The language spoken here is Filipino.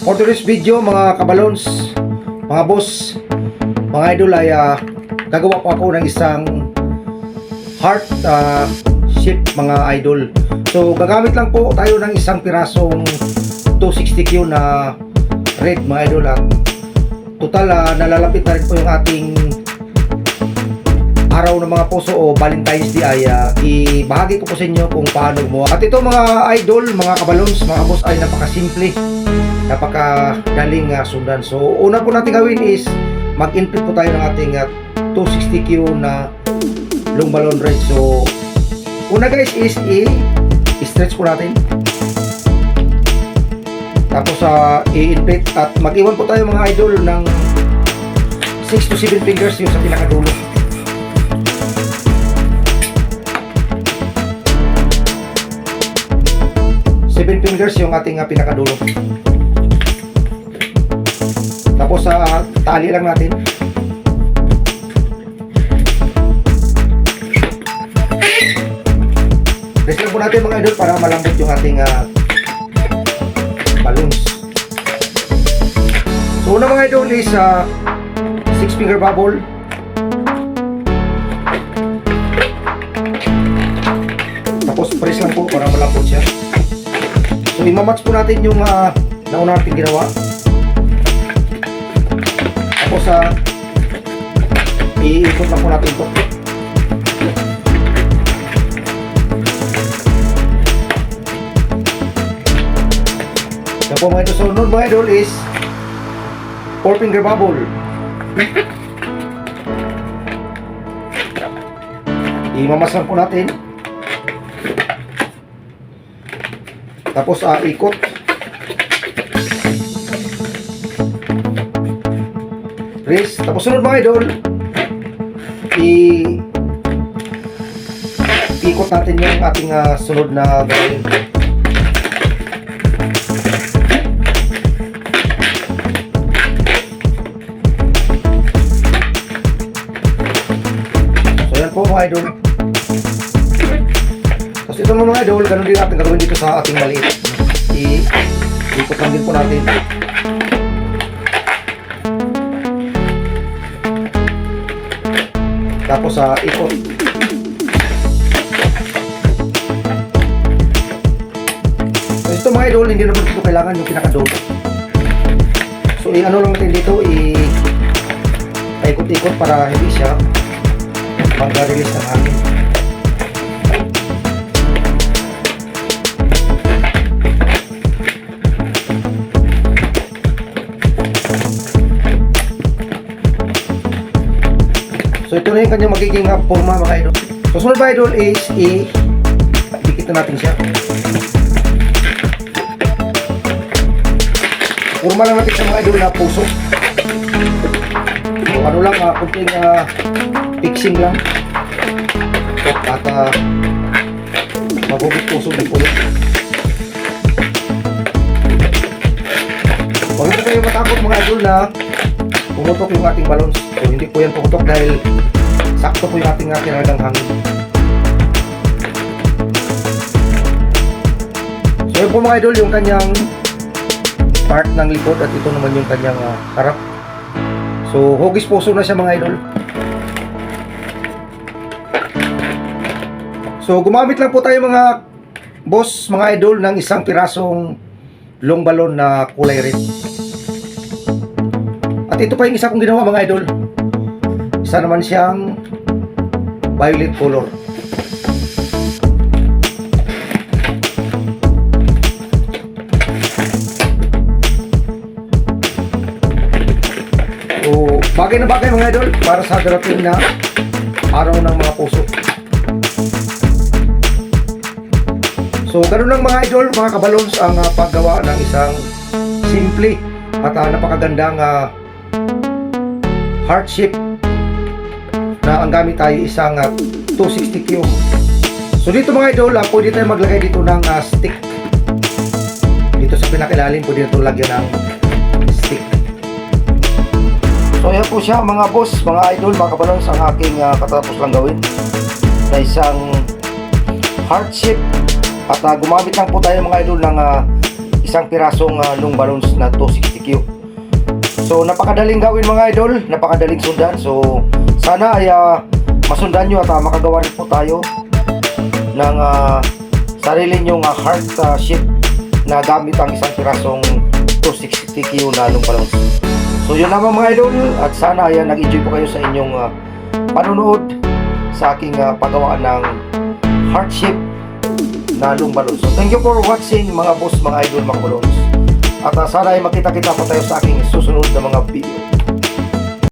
For today's video mga kabalons, mga boss, mga idol ay gagawa po ako ng isang heart shape mga idol. So gagamit lang po tayo ng isang pirasong 260Q na red mga idol at total nalalapit na rin po yung ating araw ng mga puso o Valentine's Day ay ibahagi ko po sa inyo kung paano gumawa. At ito mga idol, mga kabalons, mga boss ay napakasimple, napakadaling sundan. So una po natin gawin is mag-input po tayo ng ating 260Q na long balloon red. So una guys is i-stretch po natin, tapos i-input at mag-iwan po tayo mga idol ng 6 to 7 fingers yung sa pinakadulo. Fingers yung ating pinakadulo. Tapos tali lang natin. Press lang po natin mga idol para malambot yung ating balloons. So una mga idol is 6 finger bubble. Tapos press lang po para malambot siya. So imamatch po natin yung nauna natin ginawa. Tapos iikot lang po natin ito. Yan po mga idol. So sunod mga idol is 4 finger bubble. Imamatch lang po natin. Tapos ikot. Press. Tapos sunod mga idol, ikot natin yung ating sunod na gawin. So yan po mga idol. Tapos ito mga idol, ganun din natin gagawin dito sa ating maliit. Ikot lang din po natin. Tapos ikot. So ito mga idol, hindi naman dito kailangan yung pinakadulo. So ano lang natin dito, ikot-ikot para hindi siya mag-release ng hangin. So ito na yung kanyang magiging forma mga idol. So sunod mga idol is dikit na natin siya. Forma lang natin sa mga idol na puso. So ano lang, kunting fixing lang. At magugit puso din po. Huwag na kayo matakot mga idol na pumutok yung ating balloons. So hindi po yan pumutok dahil sakto po yung ating tinagang hangin. So yun po mga idol yung kanyang part ng likod at ito naman yung kanyang harap. So hugis puso na siya mga idol. So gumamit lang po tayo mga boss, mga idol, ng isang pirasong long balloon na kulay red. At ito pa yung isa kong ginawa mga idol. Isa naman siyang violet color. So bagay na bagay mga idol para sa darating na araw ng mga puso. So ganun lang mga idol, mga kabalons, ang paggawa ng isang simple at napakagandang heart shape na ang gamit tayo isang 260Q. So dito mga idol, pwede tayo maglagay dito ng stick. Dito sa pinakailalim pwede natin lagyan ng stick. So ayan po siya mga boss, mga idol, mga kabalons, ang aking katapos lang gawin na isang heart shape. At gumamit lang po tayo mga idol ng isang pirasong long balloons na 260Q. So napakadaling gawin mga idol, napakadaling sundan. So sana ay masundan nyo at makagawa rin po tayo ng sarili nyong heart shape na gamit ang isang pirasong 260Q na long balloons. So yun naman mga idol, at sana ay nag-enjoy po kayo sa inyong panonood sa aking paggawa ng heart shape na long balloons. So thank you for watching mga boss, mga idol, mga balloons. At sana ay makita-kita po tayo sa aking susunod na mga video.